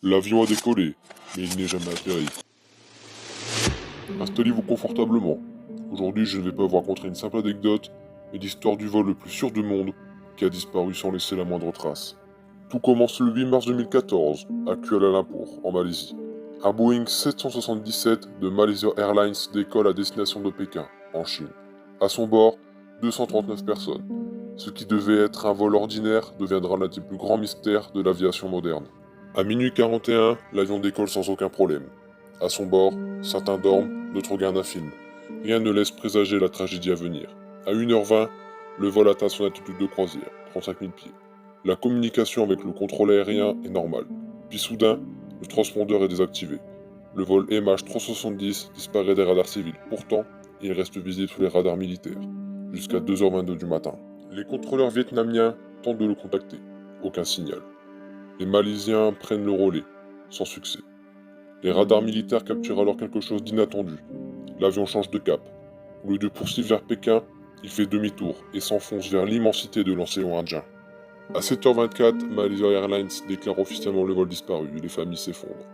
L'avion a décollé, mais il n'est jamais atterri. Installez-vous confortablement. Aujourd'hui, je ne vais pas vous raconter une simple anecdote, mais l'histoire du vol le plus sûr du monde, qui a disparu sans laisser la moindre trace. Tout commence le 8 mars 2014, à Kuala Lumpur, en Malaisie. Un Boeing 777 de Malaysia Airlines décolle à destination de Pékin, en Chine. À son bord, 239 personnes. Ce qui devait être un vol ordinaire deviendra l'un des plus grands mystères de l'aviation moderne. À minuit 41, l'avion décolle sans aucun problème. À son bord, certains dorment, d'autres regardent un film. Rien ne laisse présager la tragédie à venir. À 1h20, le vol atteint son altitude de croisière, 35 000 pieds. La communication avec le contrôle aérien est normale. Puis soudain, le transpondeur est désactivé. Le vol MH370 disparaît des radars civils. Pourtant, il reste visible sous les radars militaires, jusqu'à 2h22 du matin. Les contrôleurs vietnamiens tentent de le contacter. Aucun signal. Les Malaisiens prennent le relais, sans succès. Les radars militaires capturent alors quelque chose d'inattendu. L'avion change de cap. Au lieu de poursuivre vers Pékin, il fait demi-tour et s'enfonce vers l'immensité de l'océan Indien. À 7h24, Malaysia Airlines déclare officiellement le vol disparu et les familles s'effondrent.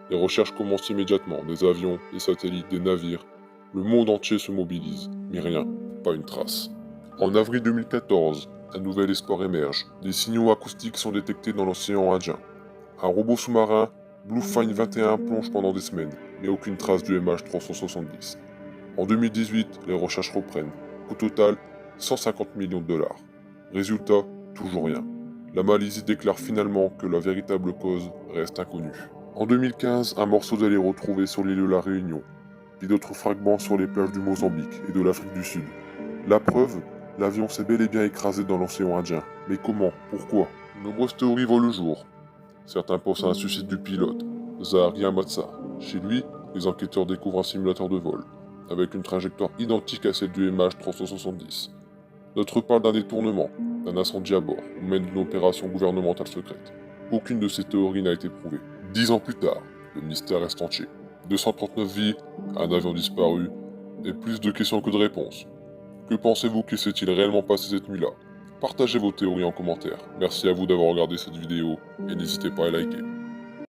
Les recherches commencent immédiatement, des avions, des satellites, des navires. Le monde entier se mobilise, mais rien, pas une trace. En avril 2014, un nouvel espoir émerge. Des signaux acoustiques sont détectés dans l'océan Indien. Un robot sous-marin, Bluefin 21, plonge pendant des semaines, mais aucune trace du MH370. En 2018, les recherches reprennent. Au total, 150 millions de dollars. Résultat, toujours rien. La Malaisie déclare finalement que la véritable cause reste inconnue. En 2015, un morceau d'aile est retrouvé sur l'île de la Réunion, puis d'autres fragments sur les plages du Mozambique et de l'Afrique du Sud. La preuve, l'avion s'est bel et bien écrasé dans l'océan Indien. Mais comment? Pourquoi? De nombreuses théories voient le jour. Certains pensent à un suicide du pilote, Zahar Yamatsa. Chez lui, les enquêteurs découvrent un simulateur de vol, avec une trajectoire identique à celle du MH370. D'autres parlent d'un détournement, d'un incendie à bord, ou même d'une opération gouvernementale secrète. Aucune de ces théories n'a été prouvée. 10 ans plus tard, le mystère reste entier. 239 vies, un avion disparu, et plus de questions que de réponses. Que pensez-vous que s'est-il réellement passé cette nuit-là? Partagez vos théories en commentaire. Merci à vous d'avoir regardé cette vidéo, et n'hésitez pas à liker.